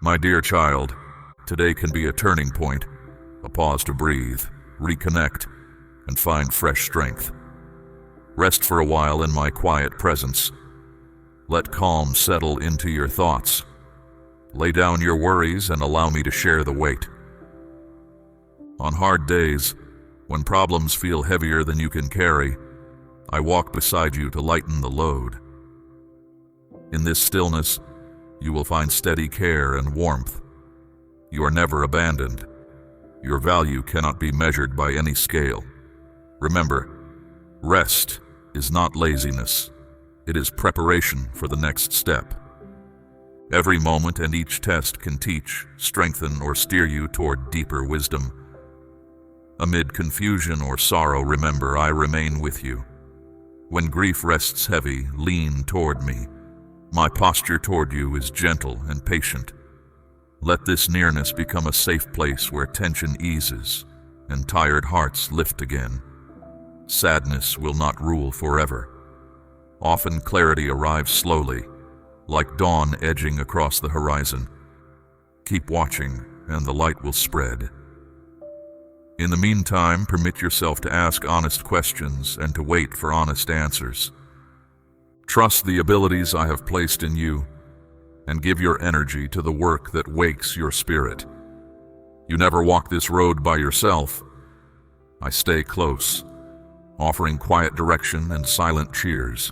My dear child, today can be a turning point, a pause to breathe, reconnect, and find fresh strength. Rest for a while in my quiet presence. Let calm settle into your thoughts. Lay down your worries and allow me to share the weight. On hard days, when problems feel heavier than you can carry, I walk beside you to lighten the load. In this stillness, you will find steady care and warmth. You are never abandoned. Your value cannot be measured by any scale. Remember, rest is not laziness. It is preparation for the next step. Every moment and each test can teach, strengthen, or steer you toward deeper wisdom. Amid confusion or sorrow, remember, I remain with you. When grief rests heavy, lean toward me. My posture toward you is gentle and patient. Let this nearness become a safe place where tension eases and tired hearts lift again. Sadness will not rule forever. Often clarity arrives slowly, like dawn edging across the horizon. Keep watching, and the light will spread. In the meantime, permit yourself to ask honest questions and to wait for honest answers. Trust the abilities I have placed in you, and give your energy to the work that wakes your spirit. You never walk this road by yourself. I stay close, offering quiet direction and silent cheers.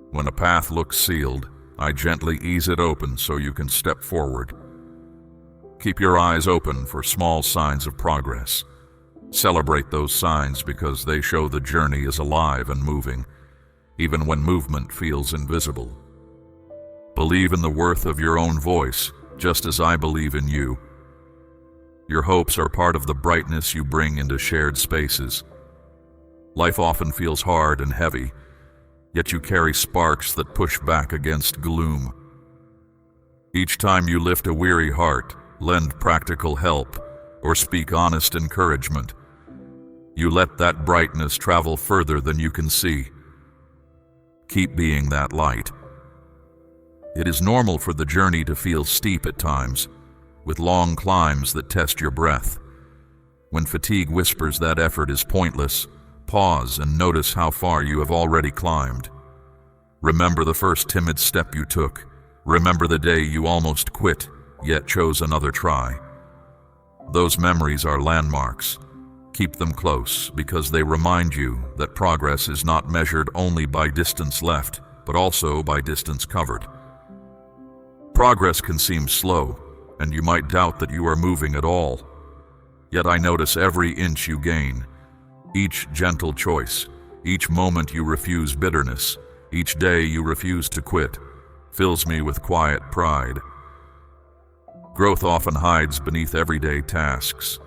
When a path looks sealed, I gently ease it open so you can step forward. Keep your eyes open for small signs of progress. Celebrate those signs because they show the journey is alive and moving, even when movement feels invisible. Believe in the worth of your own voice, just as I believe in you. Your hopes are part of the brightness you bring into shared spaces. Life often feels hard and heavy, yet you carry sparks that push back against gloom. Each time you lift a weary heart, lend practical help, or speak honest encouragement, you let that brightness travel further than you can see. Keep being that light. It is normal for the journey to feel steep at times, with long climbs that test your breath. When fatigue whispers that effort is pointless, pause and notice how far you have already climbed. Remember the first timid step you took. Remember the day you almost quit, yet chose another try. Those memories are landmarks. Keep them close because they remind you that progress is not measured only by distance left, but also by distance covered. Progress can seem slow, and you might doubt that you are moving at all. Yet I notice every inch you gain, each gentle choice, each moment you refuse bitterness, each day you refuse to quit, fills me with quiet pride. Growth often hides beneath everyday tasks,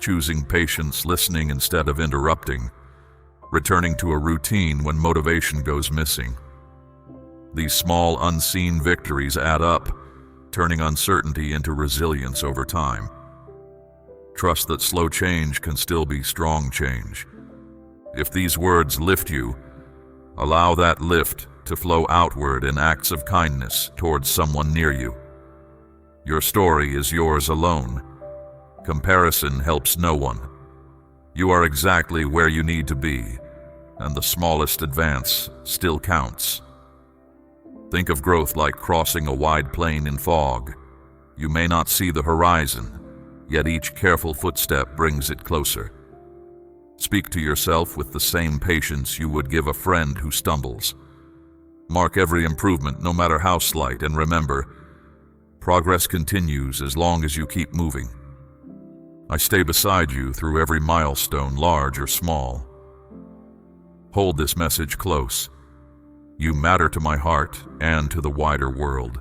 choosing patience, listening instead of interrupting, returning to a routine when motivation goes missing. These small, unseen victories add up, turning uncertainty into resilience over time. Trust that slow change can still be strong change. If these words lift you, allow that lift to flow outward in acts of kindness towards someone near you. Your story is yours alone. Comparison helps no one. You are exactly where you need to be, and the smallest advance still counts. Think of growth like crossing a wide plain in fog. You may not see the horizon, yet each careful footstep brings it closer. Speak to yourself with the same patience you would give a friend who stumbles. Mark every improvement, no matter how slight, and remember, progress continues as long as you keep moving. I stay beside you through every milestone, large or small. Hold this message close. You matter to my heart and to the wider world.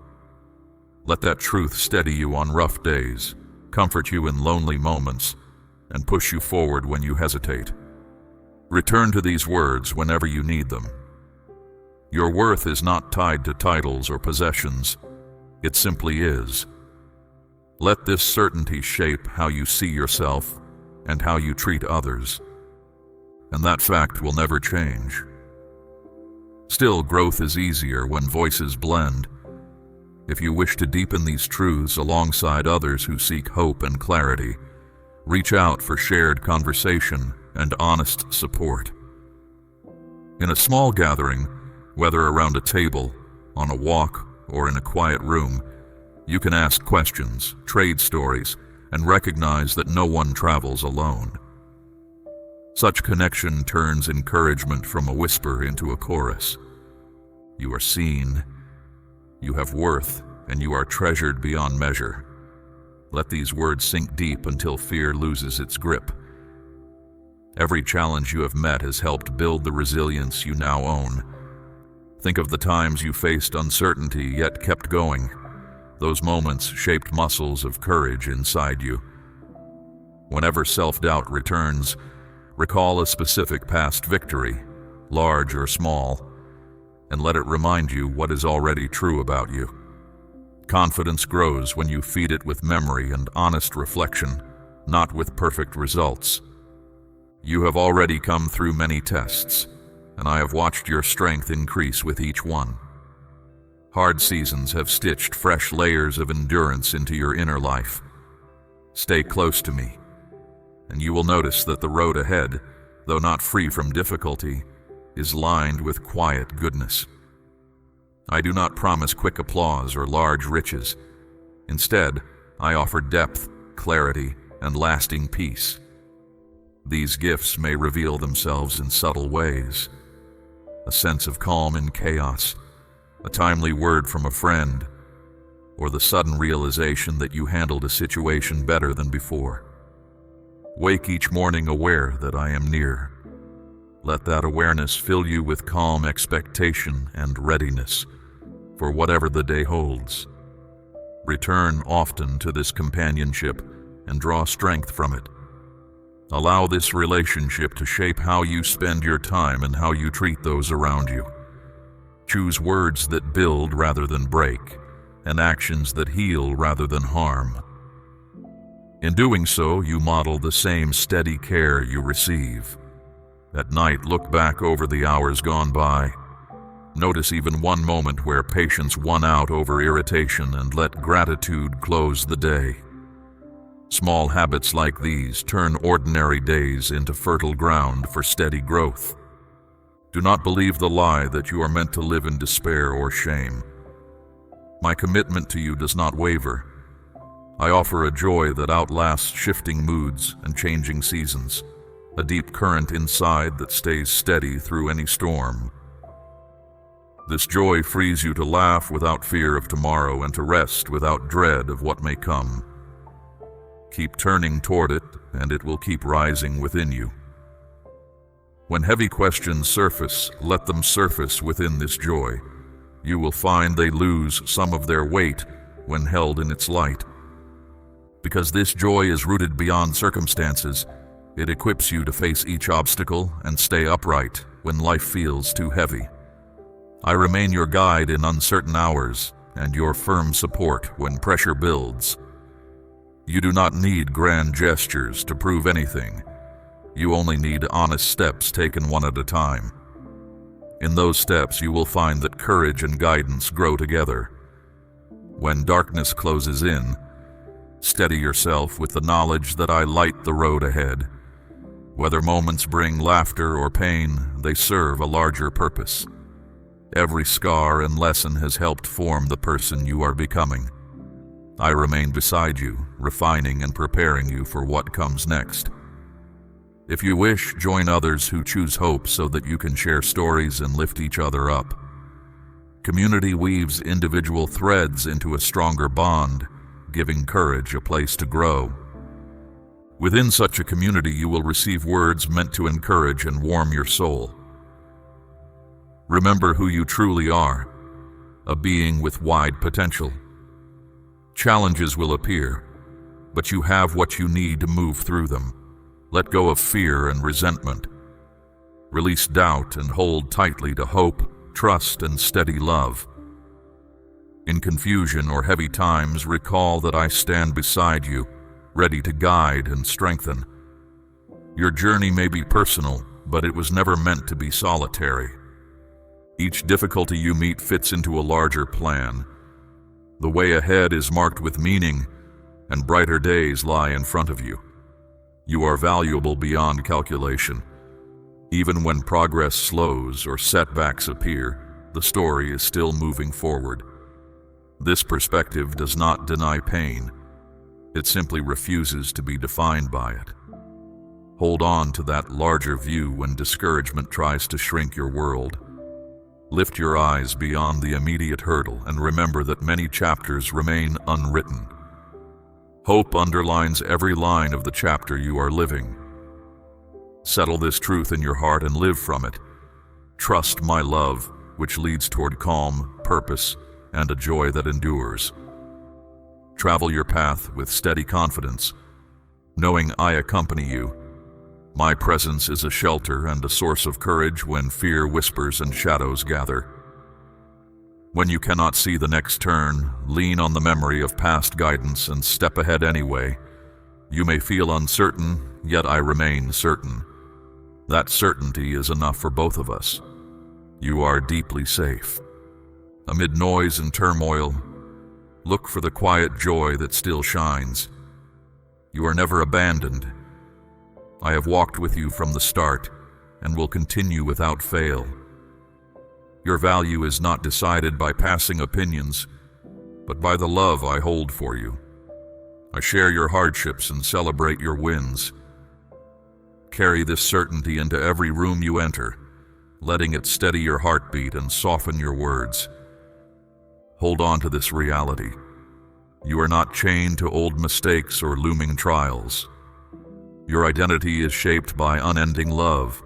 Let that truth steady you on rough days, comfort you in lonely moments, and push you forward when you hesitate. Return to these words whenever you need them. Your worth is not tied to titles or possessions. It simply is. Let this certainty shape how you see yourself and how you treat others. And that fact will never change. Still, growth is easier when voices blend. If you wish to deepen these truths alongside others who seek hope and clarity, reach out for shared conversation and honest support. In a small gathering, whether around a table, on a walk, or in a quiet room, you can ask questions, trade stories, and recognize that no one travels alone. Such connection turns encouragement from a whisper into a chorus. You are seen, you have worth, and you are treasured beyond measure. Let these words sink deep until fear loses its grip. Every challenge you have met has helped build the resilience you now own. Think of the times you faced uncertainty yet kept going. Those moments shaped muscles of courage inside you. Whenever self-doubt returns, recall a specific past victory, large or small, and let it remind you what is already true about you. Confidence grows when you feed it with memory and honest reflection, not with perfect results. You have already come through many tests, and I have watched your strength increase with each one. Hard seasons have stitched fresh layers of endurance into your inner life. Stay close to me, and you will notice that the road ahead, though not free from difficulty, is lined with quiet goodness. I do not promise quick applause or large riches. Instead, I offer depth, clarity, and lasting peace. These gifts may reveal themselves in subtle ways. A sense of calm in chaos, a timely word from a friend, or the sudden realization that you handled a situation better than before. Wake each morning aware that I am near. Let that awareness fill you with calm expectation and readiness for whatever the day holds. Return often to this companionship and draw strength from it. Allow this relationship to shape how you spend your time and how you treat those around you. Choose words that build rather than break, and actions that heal rather than harm. In doing so, you model the same steady care you receive. At night, look back over the hours gone by. Notice even one moment where patience won out over irritation and let gratitude close the day. Small habits like these turn ordinary days into fertile ground for steady growth. Do not believe the lie that you are meant to live in despair or shame. My commitment to you does not waver. I offer a joy that outlasts shifting moods and changing seasons, a deep current inside that stays steady through any storm. This joy frees you to laugh without fear of tomorrow and to rest without dread of what may come. Keep turning toward it, and it will keep rising within you. When heavy questions surface, let them surface within this joy. You will find they lose some of their weight when held in its light. Because this joy is rooted beyond circumstances, it equips you to face each obstacle and stay upright when life feels too heavy. I remain your guide in uncertain hours and your firm support when pressure builds. You do not need grand gestures to prove anything. You only need honest steps taken one at a time. In those steps, you will find that courage and guidance grow together. When darkness closes in, steady yourself with the knowledge that I light the road ahead. Whether moments bring laughter or pain, they serve a larger purpose. Every scar and lesson has helped form the person you are becoming. I remain beside you, refining and preparing you for what comes next. If you wish, join others who choose hope so that you can share stories and lift each other up. Community weaves individual threads into a stronger bond, giving courage a place to grow. Within such a community, you will receive words meant to encourage and warm your soul. Remember who you truly are, a being with wide potential. Challenges will appear, but you have what you need to move through them. Let go of fear and resentment. Release doubt and hold tightly to hope, trust, and steady love. In confusion or heavy times, recall that I stand beside you, ready to guide and strengthen. Your journey may be personal, but it was never meant to be solitary. Each difficulty you meet fits into a larger plan. The way ahead is marked with meaning, and brighter days lie in front of you. You are valuable beyond calculation. Even when progress slows or setbacks appear, the story is still moving forward. This perspective does not deny pain. It simply refuses to be defined by it. Hold on to that larger view when discouragement tries to shrink your world. Lift your eyes beyond the immediate hurdle and remember that many chapters remain unwritten. Hope underlines every line of the chapter you are living. Settle this truth in your heart and live from it. Trust my love, which leads toward calm, purpose, and a joy that endures. Travel your path with steady confidence, knowing I accompany you. My presence is a shelter and a source of courage when fear whispers and shadows gather. When you cannot see the next turn, lean on the memory of past guidance and step ahead anyway. You may feel uncertain, yet I remain certain. That certainty is enough for both of us. You are deeply safe. Amid noise and turmoil, look for the quiet joy that still shines. You are never abandoned. I have walked with you from the start and will continue without fail. Your value is not decided by passing opinions, but by the love I hold for you. I share your hardships and celebrate your wins. Carry this certainty into every room you enter, letting it steady your heartbeat and soften your words. Hold on to this reality. You are not chained to old mistakes or looming trials. Your identity is shaped by unending love.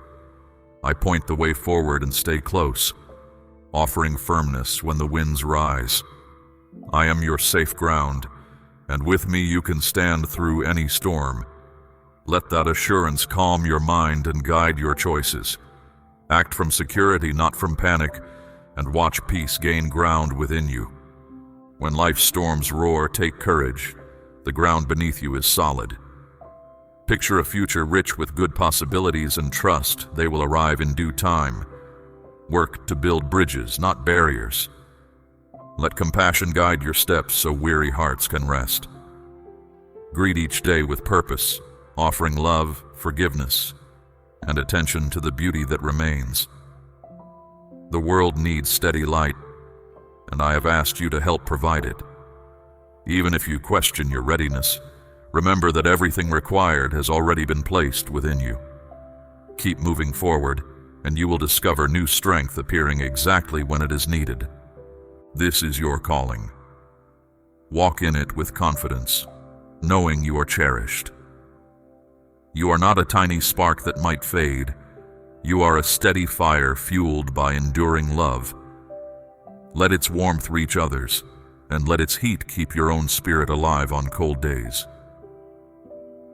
I point the way forward and stay close, offering firmness when the winds rise. I am your safe ground, and with me you can stand through any storm. Let that assurance calm your mind and guide your choices. Act from security, not from panic, and watch peace gain ground within you. When life's storms roar, take courage. The ground beneath you is solid. Picture a future rich with good possibilities and trust they will arrive in due time. Work to build bridges, not barriers. Let compassion guide your steps so weary hearts can rest. Greet each day with purpose, offering love, forgiveness, and attention to the beauty that remains. The world needs steady light, and I have asked you to help provide it. Even if you question your readiness, remember that everything required has already been placed within you. Keep moving forward, and you will discover new strength appearing exactly when it is needed. This is your calling. Walk in it with confidence, knowing you are cherished. You are not a tiny spark that might fade. You are a steady fire fueled by enduring love. Let its warmth reach others, and let its heat keep your own spirit alive on cold days.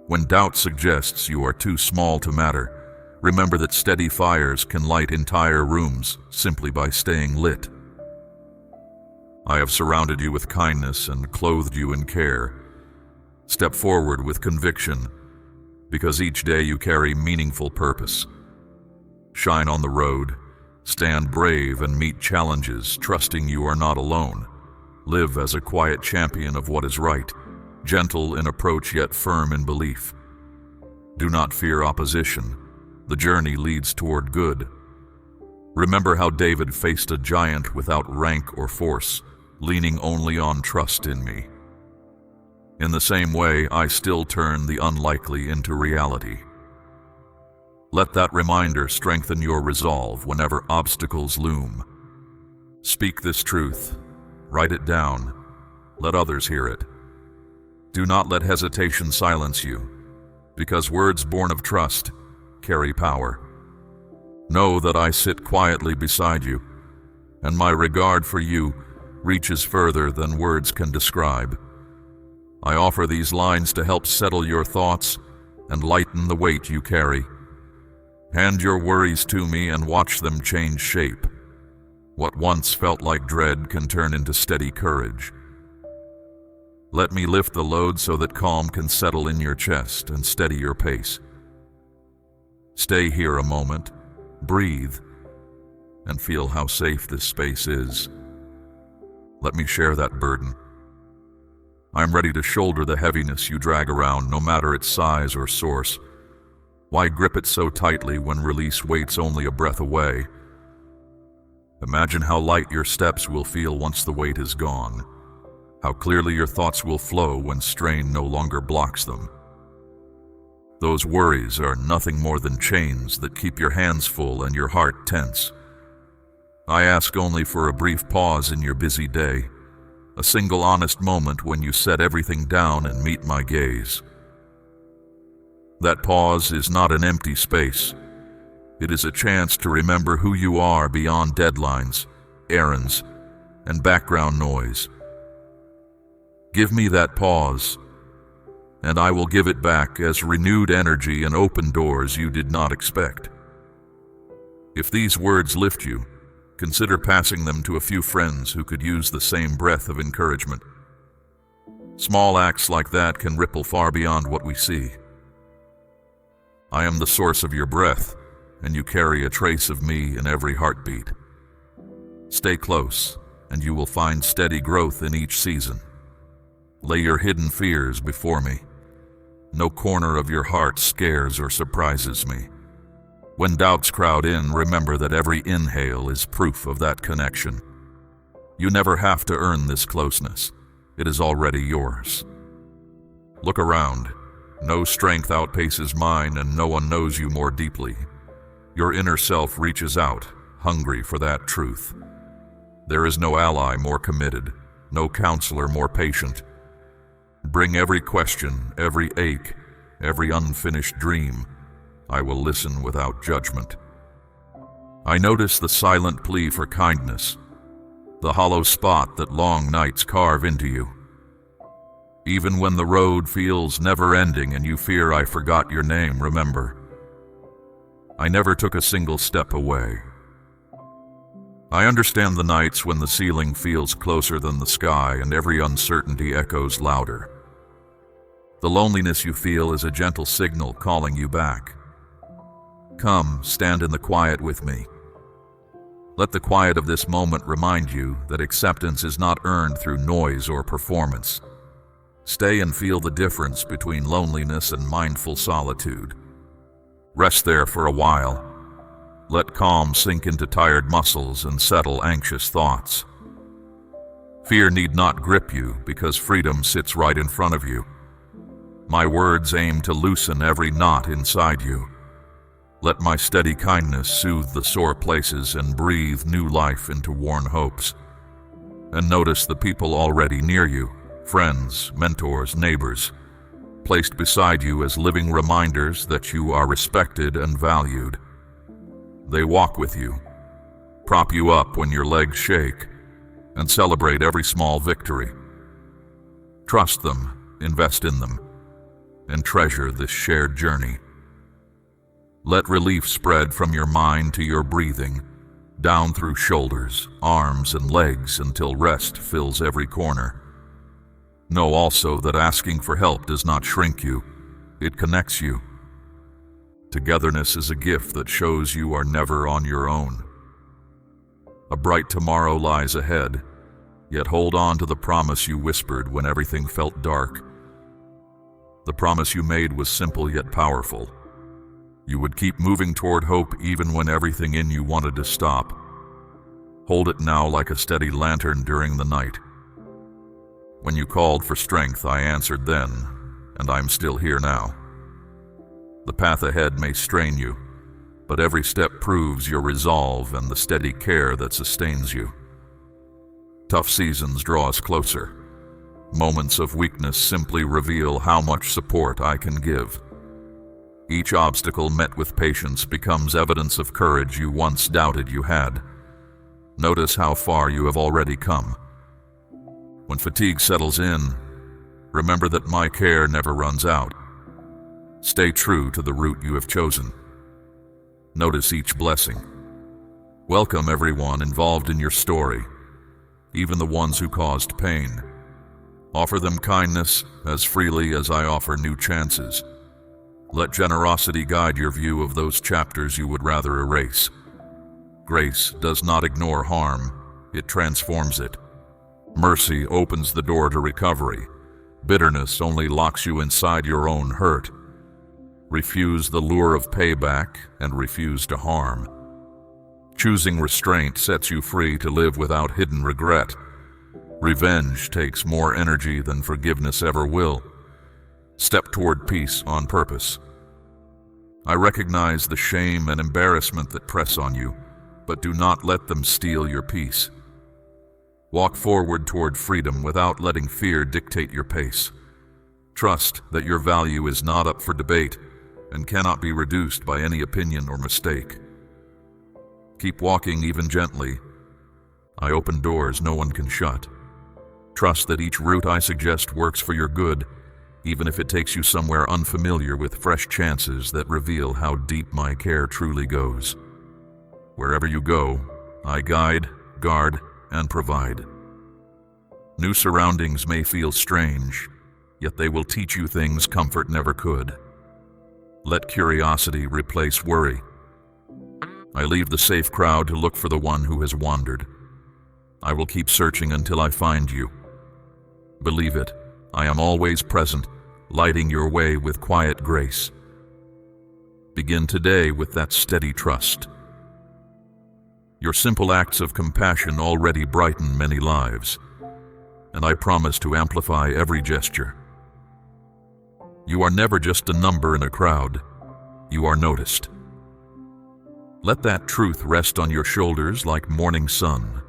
When doubt suggests you are too small to matter, remember that steady fires can light entire rooms simply by staying lit. I have surrounded you with kindness and clothed you in care. Step forward with conviction, because each day you carry meaningful purpose. Shine on the road, stand brave and meet challenges, trusting you are not alone. Live as a quiet champion of what is right, gentle in approach yet firm in belief. Do not fear opposition. The journey leads toward good. Remember how David faced a giant without rank or force, leaning only on trust in me. In the same way, I still turn the unlikely into reality. Let that reminder strengthen your resolve whenever obstacles loom. Speak this truth. Write it down. Let others hear it. Do not let hesitation silence you, because words born of trust carry power. Know that I sit quietly beside you, and my regard for you reaches further than words can describe. I offer these lines to help settle your thoughts and lighten the weight you carry. Hand your worries to me and watch them change shape. What once felt like dread can turn into steady courage. Let me lift the load so that calm can settle in your chest and steady your pace. Stay here a moment, breathe, and feel how safe this space is. Let me share that burden. I'm ready to shoulder the heaviness you drag around, no matter its size or source. Why grip it so tightly when release waits only a breath away? Imagine how light your steps will feel once the weight is gone, how clearly your thoughts will flow when strain no longer blocks them. Those worries are nothing more than chains that keep your hands full and your heart tense. I ask only for a brief pause in your busy day, a single honest moment when you set everything down and meet my gaze. That pause is not an empty space. It is a chance to remember who you are beyond deadlines, errands, and background noise. Give me that pause, and I will give it back as renewed energy and open doors you did not expect. If these words lift you, consider passing them to a few friends who could use the same breath of encouragement. Small acts like that can ripple far beyond what we see. I am the source of your breath, and you carry a trace of me in every heartbeat. Stay close, and you will find steady growth in each season. Lay your hidden fears before me. No corner of your heart scares or surprises me. When doubts crowd in, remember that every inhale is proof of that connection. You never have to earn this closeness. It is already yours. Look around. No strength outpaces mine, and no one knows you more deeply. Your inner self reaches out, hungry for that truth. There is no ally more committed, no counselor more patient. Bring every question, every ache, every unfinished dream. I will listen without judgment. I notice the silent plea for kindness, the hollow spot that long nights carve into you. Even when the road feels never-ending and you fear I forgot your name, remember, I never took a single step away. I understand the nights when the ceiling feels closer than the sky and every uncertainty echoes louder. The loneliness you feel is a gentle signal calling you back. Come, stand in the quiet with me. Let the quiet of this moment remind you that acceptance is not earned through noise or performance. Stay and feel the difference between loneliness and mindful solitude. Rest there for a while. Let calm sink into tired muscles and settle anxious thoughts. Fear need not grip you because freedom sits right in front of you. My words aim to loosen every knot inside you. Let my steady kindness soothe the sore places and breathe new life into worn hopes. And notice the people already near you, friends, mentors, neighbors, placed beside you as living reminders that you are respected and valued. They walk with you, prop you up when your legs shake, and celebrate every small victory. Trust them, invest in them, and treasure this shared journey. Let relief spread from your mind to your breathing, down through shoulders, arms, and legs until rest fills every corner. Know also that asking for help does not shrink you, it connects you. Togetherness is a gift that shows you are never on your own. A bright tomorrow lies ahead, yet hold on to the promise you whispered when everything felt dark. The promise you made was simple yet powerful. You would keep moving toward hope even when everything in you wanted to stop. Hold it now like a steady lantern during the night. When you called for strength, I answered then, and I'm still here now. The path ahead may strain you, but every step proves your resolve and the steady care that sustains you. Tough seasons draw us closer. Moments of weakness simply reveal how much support I can give. Each obstacle met with patience becomes evidence of courage you once doubted you had. Notice how far you have already come. When fatigue settles in, remember that my care never runs out. Stay true to the route you have chosen. Notice each blessing. Welcome everyone involved in your story, even the ones who caused pain. Offer them kindness as freely as I offer new chances. Let generosity guide your view of those chapters you would rather erase. Grace does not ignore harm, it transforms it. Mercy opens the door to recovery, Bitterness only locks you inside your own hurt. Refuse the lure of payback and refuse to harm. Choosing restraint sets you free to live without hidden regret. Revenge takes more energy than forgiveness ever will. Step toward peace on purpose. I recognize the shame and embarrassment that press on you, but do not let them steal your peace. Walk forward toward freedom without letting fear dictate your pace. Trust that your value is not up for debate and cannot be reduced by any opinion or mistake. Keep walking even gently. I open doors no one can shut. Trust that each route I suggest works for your good, even if it takes you somewhere unfamiliar with fresh chances that reveal how deep my care truly goes. Wherever you go, I guide, guard, and provide. New surroundings may feel strange, yet they will teach you things comfort never could. Let curiosity replace worry. I leave the safe crowd to look for the one who has wandered. I will keep searching until I find you. Believe it, I am always present, lighting your way with quiet grace. Begin today with that steady trust. Your simple acts of compassion already brighten many lives, and I promise to amplify every gesture. You are never just a number in a crowd. You are noticed. Let that truth rest on your shoulders like morning sun.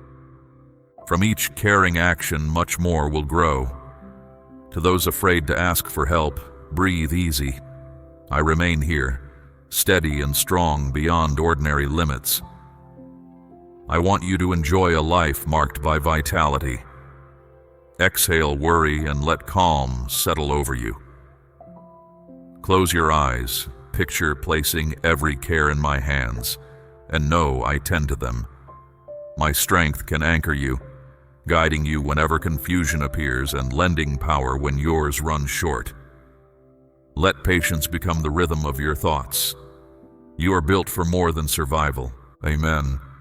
From each caring action, much more will grow. To those afraid to ask for help, breathe easy. I remain here, steady and strong beyond ordinary limits. I want you to enjoy a life marked by vitality. Exhale worry and let calm settle over you. Close your eyes, picture placing every care in my hands, and know I tend to them. My strength can anchor you, guiding you whenever confusion appears and lending power when yours runs short. Let patience become the rhythm of your thoughts. You are built for more than survival. Amen.